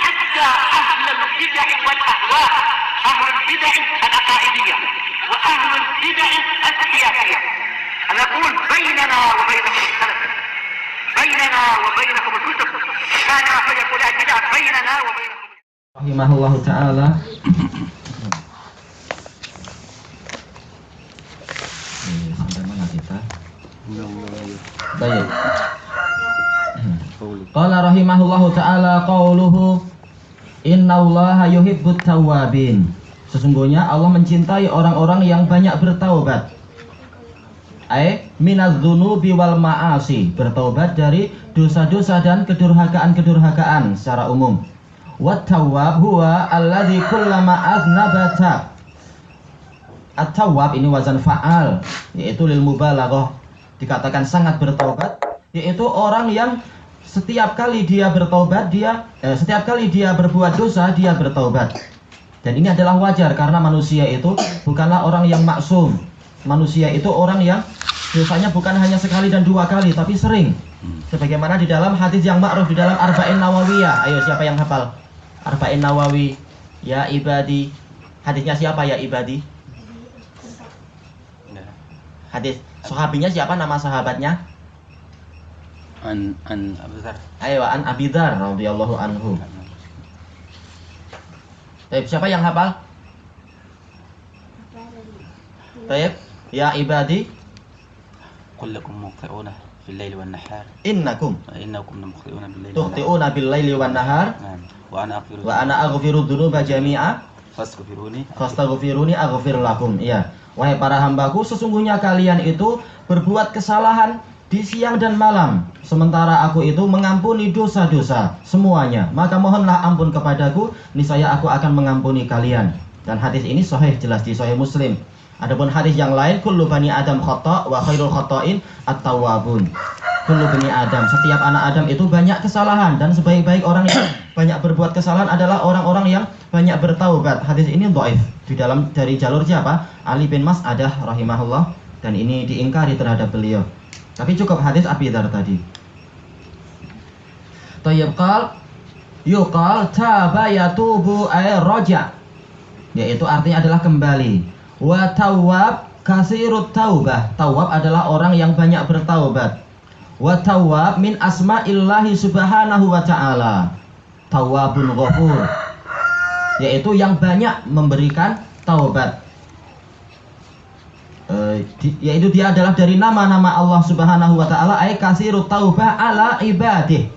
حتى أهل البدع والأهواء، أهل البدع العقائدية وأهل البدع السياسية. أنا أقول بيننا وبينكم السلف، بيننا وبينكم الكتب، كان فيقول البدع بيننا وبينكم. Rahimahullah ta'ala. Sampai mana kita? Baik. Qala rahimahullah ta'ala qauluhu innallaha yuhibbut tawwabin. Sesungguhnya Allah mencintai orang-orang yang banyak bertaubat. Minaz dzunubi wal ma'asi, bertaubat dari dosa-dosa dan kedurhakaan-kedurhakaan secara umum. Wat-tawwab huwa alladzi kullama aznabata. At-tawwab ini wazan fa'al, yaitu lil mubalaghah, dikatakan sangat bertaubat, yaitu orang yang setiap kali dia bertaubat setiap kali dia berbuat dosa dia bertaubat. Dan ini adalah wajar karena manusia itu bukanlah orang yang maksum. Manusia itu orang yang dosanya bukan hanya sekali dan dua kali tapi sering. Sebagaimana di dalam hadis yang ma'ruf di dalam Arba'in Nawawiyah. Ayo siapa yang hafal Arba'in Nawawi? Ya ibadi. Hadisnya siapa ya ibadi? Hadis sahabinya siapa, nama sahabatnya? An Abu Dzar. Ayo an Abi Dzar radhiyallahu anhu. Baik, siapa yang hafal? Baik, ya ibadi. Kullakum muqti'una fil laili wan nahar. Innakum muqti'una bil laili tuqti'una bil laili wan nahar. Wa ana aghfiru dzunuba jami'a fastaghfiruni aghfir lakum. Iya. Wahai para hambaku, sesungguhnya kalian itu berbuat kesalahan di siang dan malam, sementara aku itu mengampuni dosa-dosa semuanya. Maka mohonlah ampun kepadaku, niscaya aku akan mengampuni kalian. Dan hadis ini sahih, jelas di Sahih Muslim. Adapun hadis yang lain, kullu bani Adam khata' wa khairul khata'in at-tawwabun. Kullu bani Adam, setiap anak Adam itu banyak kesalahan, dan sebaik-baik orang yang banyak berbuat kesalahan adalah orang-orang yang banyak bertaubat. Hadis ini dhaif dari jalur siapa? Ali bin Mas'adah rahimahullah, dan ini diingkari terhadap beliau. Tapi cukup hadis Abi Dzar tadi. Tayyib yuqal taba yatubu ay raja, yaitu artinya adalah kembali. Wa tawwab kasirut taubah, tawwab adalah orang yang banyak bertaubat. Wa tawwab min asma'illahi subhanahu wa ta'ala, tawwabun ghafur, yaitu yang banyak memberikan taubat. Yaitu dia adalah dari nama-nama Allah Subhanahu wa taala, ay kasirut taubah ala ibadih.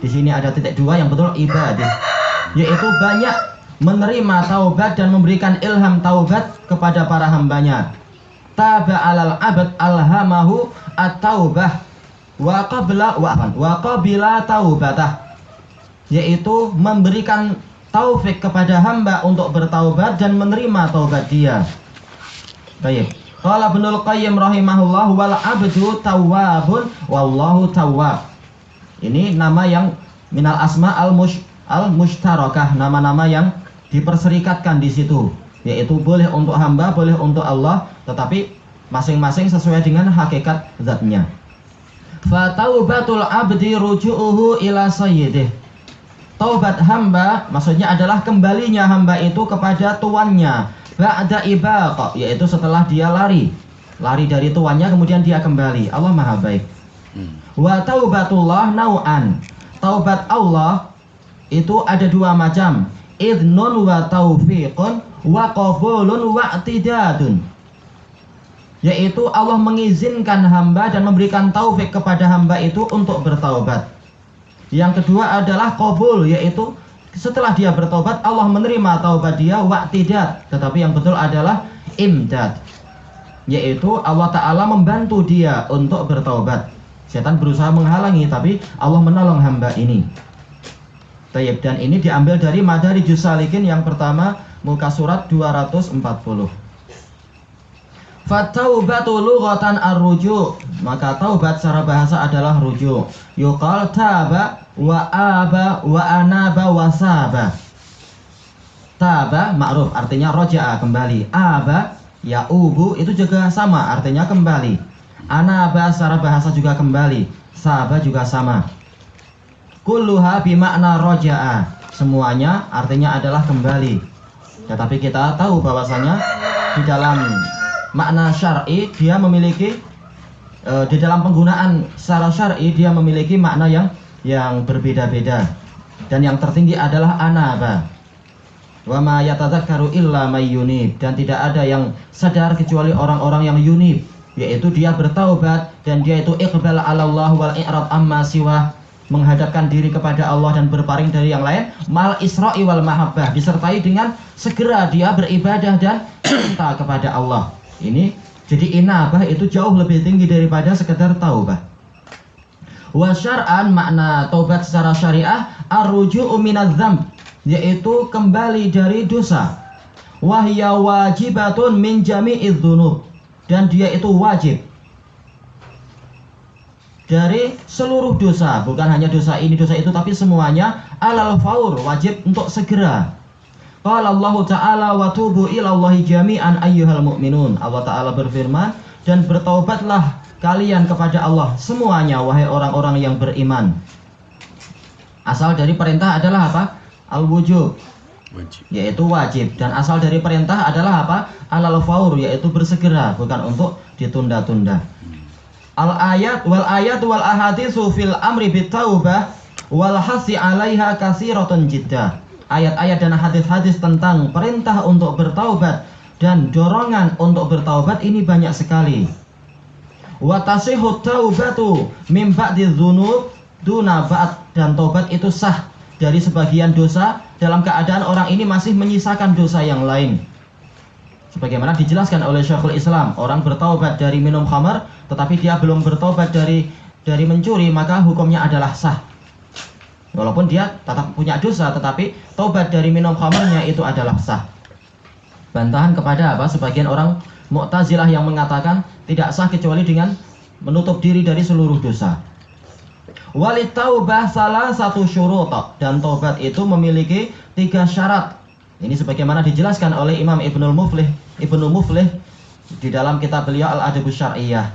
Di sini ada titik dua yang betul ibadih, yaitu banyak menerima taubat dan memberikan ilham taubat kepada para hambanya. Taba alal abad alhamahu at-taubah wa qabila taubatah, yaitu memberikan taufik kepada hamba untuk bertaubat dan menerima taubat dia. Baik. Qala Ibnul Qayyim rahimahullah wal abdu tawwabun wallahu tawwab. Ini nama yang minal asma al-mushtarakah, nama-nama yang diperserikatkan di situ, yaitu boleh untuk hamba, boleh untuk Allah, tetapi masing-masing sesuai dengan hakikat zatnya. Fa taubatul abdi ruju'uhu ila sayyidih. Taubat hamba maksudnya adalah kembalinya hamba itu kepada tuannya. Ba'da ibaqa, yaitu setelah dia lari dari tuannya kemudian dia kembali. Allah Maha baik. Wa taubatullah nau'an. Taubat Allah itu ada dua macam. Idnun wa taufiqun wa qabulun wa i'tidadun. Yaitu Allah mengizinkan hamba dan memberikan taufik kepada hamba itu untuk bertaubat. Yang kedua adalah qabul, yaitu setelah dia bertobat Allah menerima taubat dia, wa'tidad, tetapi yang betul adalah imdad, yaitu Allah Ta'ala membantu dia untuk bertaubat. Setan berusaha menghalangi tapi Allah menolong hamba ini. Tayyib, dan ini diambil dari Madarijus Salikin yang pertama, muka surat 240. Fataubatu lughatan ar-ruju', maka taubat secara bahasa adalah ruju'. Yuqal taba wa aba wa anaba wa saba. Taba ma'ruf artinya roja'a, kembali. Aba ya'ubu itu juga sama artinya kembali. Anaba secara bahasa juga kembali. Saba juga sama. Kulluha bimakna roja'a, semuanya artinya adalah kembali. Tetapi kita tahu bahwasanya di dalam makna syar'i dia memiliki di dalam penggunaan secara syar'i dia memiliki makna yang berbeda-beda. Dan yang tertinggi adalah anaba. Wa ma yatadzakkaru illa may yunib, dan tidak ada yang sadar kecuali orang-orang yang yunib, yaitu dia bertaubat dan dia itu iqbal 'ala Allah wal i'rad amma siwa, menghadapkan diri kepada Allah dan berpaling dari yang lain, mal isra'i wal mahabbah, disertai dengan segera dia beribadah dan cinta kepada Allah. Ini jadi inabah itu jauh lebih tinggi daripada sekedar taubah. Wa syar'an, makna taubat secara syariah, ar-ruju'u minadz dzamb, yaitu kembali dari dosa. Wa hiya wajibatun min jami'iz dzunub, dan dia itu wajib dari seluruh dosa, bukan hanya dosa ini dosa itu, tapi semuanya alal faur, wajib untuk segera. Qala Allah Ta'ala wa tubu ilallahi jami'an ayyuhal mu'minun. Allah Ta'ala berfirman, dan bertaubatlah kalian kepada Allah semuanya wahai orang-orang yang beriman. Asal dari perintah adalah apa? Al-wujub, yaitu wajib, dan asal dari perintah adalah apa? Alal faur, yaitu bersegera, bukan untuk ditunda-tunda. Al-ayat wal ahaditsu fil amri bitaubah wal hasi 'alaiha katsiratun jiddah. Ayat-ayat dan hadis-hadis tentang perintah untuk bertaubat dan dorongan untuk bertaubat ini banyak sekali. Wa tasihhu taubatu min ba'di dzunub duna ba'd, dan taubat itu sah dari sebagian dosa dalam keadaan orang ini masih menyisakan dosa yang lain. Sebagaimana dijelaskan oleh Syekhul Islam, orang bertaubat dari minum khamar tetapi dia belum bertaubat dari mencuri, maka hukumnya adalah sah. Walaupun dia tetap punya dosa, tetapi taubat dari minum khamarnya itu adalah sah. Bantahan kepada apa? Sebagian orang Mu'tazilah yang mengatakan tidak sah kecuali dengan menutup diri dari seluruh dosa. Walit taubah salah satu syurut, dan taubat itu memiliki 3 syarat. Ini sebagaimana dijelaskan oleh Imam Ibnu Muflih di dalam kitab beliau Al-Adabus Syar'iyyah,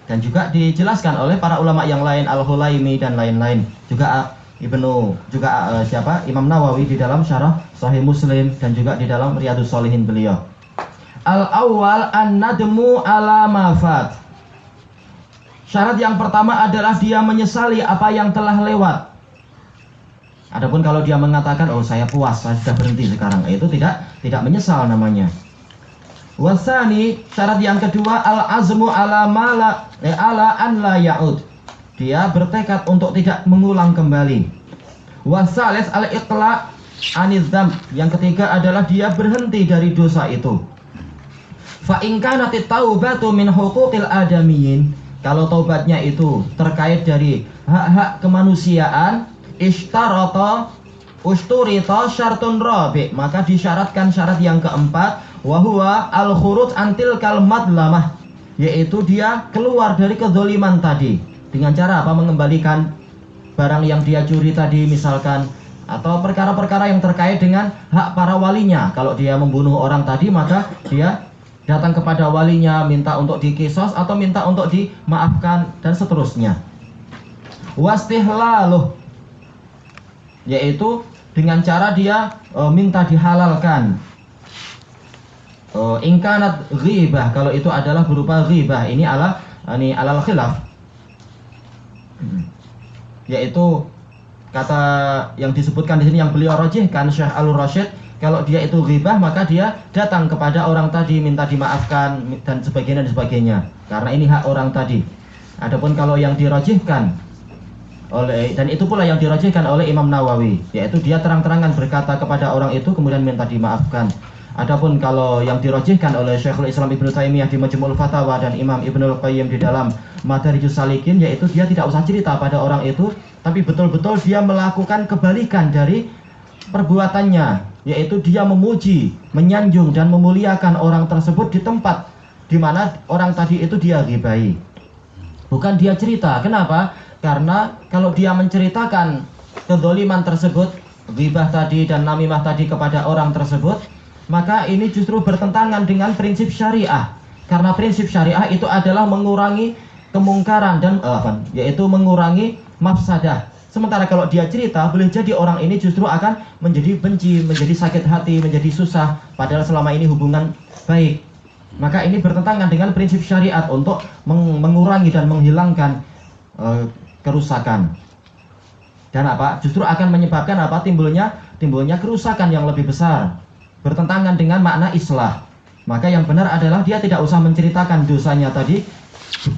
dan juga dijelaskan oleh para ulama yang lain, Al-Hulaimi dan lain-lain. Juga Imam Nawawi di dalam Syarah Sahih Muslim, dan juga di dalam Riyadhus Shalihin beliau. Al-awwal an-nadmu ala ma fat. Syarat yang pertama adalah dia menyesali apa yang telah lewat. Adapun kalau dia mengatakan, oh saya puas, saya sudah berhenti sekarang, itu tidak menyesal namanya. Wasani, syarat yang kedua, al-azmu ala an la ya'ud. Dia bertekad untuk tidak mengulang kembali. Wasalis al-iqla' aniz dzamb. Yang ketiga adalah dia berhenti dari dosa itu. Fa in kanat taubatu min huquqil adamiyyin, kalau taubatnya itu terkait dari hak-hak kemanusiaan, usturita syartun rabi', maka disyaratkan syarat yang keempat, wa huwa al-khuruj antil kalmat lamah, yaitu dia keluar dari kezaliman tadi. Dengan cara apa? Mengembalikan barang yang dia curi tadi misalkan, atau perkara-perkara yang terkait dengan hak para walinya. Kalau dia membunuh orang tadi, maka dia datang kepada walinya, minta untuk dikisos atau minta untuk dimaafkan dan seterusnya. Wastihlaluh, yaitu dengan cara dia minta dihalalkan. Ingkanat ghibah, kalau itu adalah berupa ghibah, ini alal khilaf, yaitu kata yang disebutkan di sini yang beliau rajihkan Syekh Al-Rasyid, kalau dia itu ghibah maka dia datang kepada orang tadi minta dimaafkan dan sebagainya, karena ini hak orang tadi. Adapun kalau yang dirajihkan dan itu pula yang dirajihkan oleh Imam Nawawi, yaitu dia terang-terangan berkata kepada orang itu kemudian minta dimaafkan. Adapun kalau yang dirajihkan oleh Syekhul Islam Ibnu Taimiyah di Majmu'ul Fatawa dan Imam Ibnul Qayyim di dalam Madarijus Salikin, yaitu dia tidak usah cerita pada orang itu, tapi betul-betul dia melakukan kebalikan dari perbuatannya, yaitu dia memuji, menyanjung dan memuliakan orang tersebut di tempat di mana orang tadi itu dia ghibahi. Bukan dia cerita. Kenapa? Karena kalau dia menceritakan kezaliman tersebut, ghibah tadi dan namimah tadi kepada orang tersebut, maka ini justru bertentangan dengan prinsip syariah. Karena prinsip syariah itu adalah mengurangi kemungkaran dan yaitu mengurangi mafsadah, Sementara kalau dia cerita, boleh jadi orang ini justru akan menjadi benci, menjadi sakit hati, menjadi susah, padahal selama ini hubungan baik. Maka ini bertentangan dengan prinsip syariat untuk mengurangi dan menghilangkan kerusakan. Dan apa? Justru akan menyebabkan apa? Timbulnya kerusakan yang lebih besar. Bertentangan dengan makna islah. Maka yang benar adalah dia tidak usah menceritakan dosanya tadi,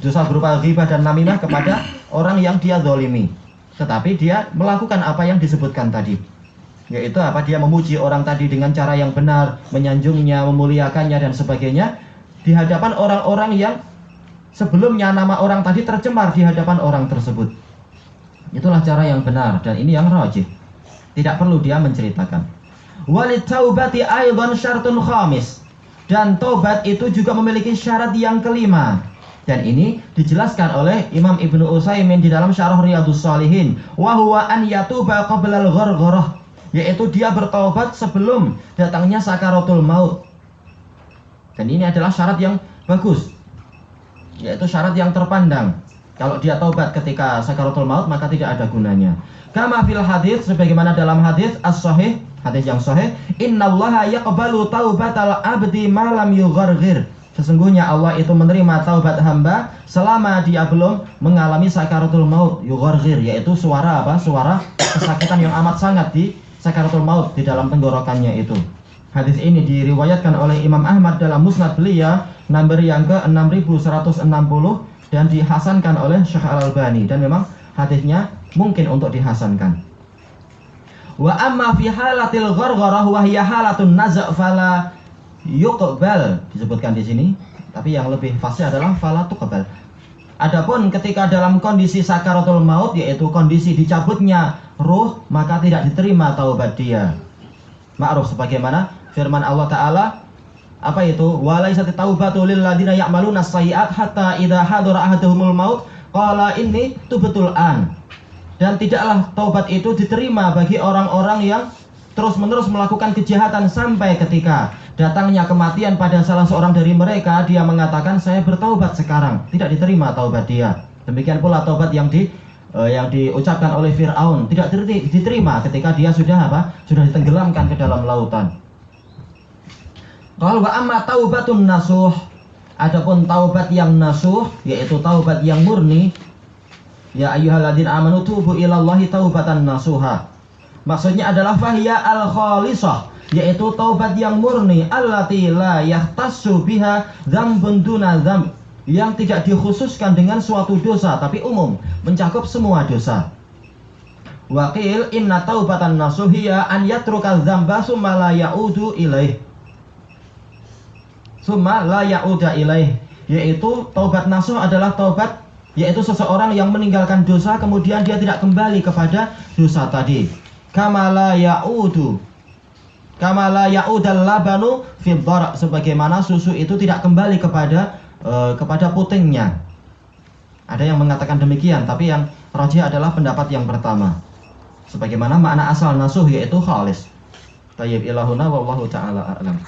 dosa berupa ghibah dan namimah kepada orang yang dia zalimi. Tetapi dia melakukan apa yang disebutkan tadi, yaitu apa? Dia memuji orang tadi dengan cara yang benar, menyanjungnya, memuliakannya dan sebagainya di hadapan orang-orang yang sebelumnya nama orang tadi tercemar di hadapan orang tersebut. Itulah cara yang benar dan ini yang rajih. Tidak perlu dia menceritakan. Walit taubati aidan syartun khamis. Dan taubat itu juga memiliki syarat yang kelima. Dan ini dijelaskan oleh Imam Ibnu Utsaimin di dalam Syarah Riyadhus Shalihin. Wa huwa an yatuba qabla al-ghargharah, yaitu dia bertaubat sebelum datangnya sakaratul maut. Dan ini adalah syarat yang bagus, yaitu syarat yang terpandang. Kalau dia taubat ketika sakaratul maut maka tidak ada gunanya. Kama fil hadits, sebagaimana dalam hadis as-sahih, hadis yang sahih, innallaha yaqbalu taubatal abdi ma lam yugharghir. Sesungguhnya Allah itu menerima taubat hamba selama dia belum mengalami sakaratul maut, yugharghir, yaitu suara apa? Suara kesakitan yang amat sangat di sakaratul maut, di dalam tenggorokannya itu. Hadis ini diriwayatkan oleh Imam Ahmad dalam Musnad beliau nomor yang ke 6160 dan dihasankan oleh Syekh Al-Albani, dan memang hadisnya mungkin untuk dihasankan. Wa amma fi halatil ghargharah wa hiya halatun naza' fala yuqbal, disebutkan di sini, tapi yang lebih fasih adalah fala tuqbal. Adapun ketika dalam kondisi sakaratul maut, yaitu kondisi dicabutnya ruh, maka tidak diterima taubat dia. Ma'ruf sebagaimana firman Allah Ta'ala, apa itu? Walaysat taubatu lil ladzina ya'maluna sayyi'at hatta idza hadara ahaduhumul maut qala inni tubtul an. Dan tidaklah taubat itu diterima bagi orang-orang yang terus-menerus melakukan kejahatan sampai ketika datangnya kematian pada salah seorang dari mereka, dia mengatakan saya bertaubat sekarang. Tidak diterima taubat dia. Demikian pula taubat yang diucapkan oleh Fir'aun tidak diterima ketika dia sudah ditenggelamkan ke dalam lautan. Qal wa amma taubatun nasuh, adapun taubat yang nasuh, yaitu taubat yang murni, ya ayyuhalladzina amanu tubu ilallahi taubatan nasuha. Maksudnya adalah fahiyya al-khalisah, yaitu taubat yang murni, allati la yahtassu biha dzambun duna dzamb, yang tidak dikhususkan dengan suatu dosa tapi umum, mencakup semua dosa. Waqil inna taubatan nasuhiyya an yatruka dzamba summa la ya'udu ilaih. Summa la ya'uda ilaih, yaitu taubat nasuh adalah taubat, yaitu seseorang yang meninggalkan dosa kemudian dia tidak kembali kepada dosa tadi. Kama la ya'udal labanu fi dhar, sebagaimana susu itu tidak kembali kepada putingnya. Ada yang mengatakan demikian, tapi yang rajih adalah pendapat yang pertama. Sebagaimana makna asal nasuh yaitu khalis. Tayyib ilahuna wallahu ta'ala a'lam.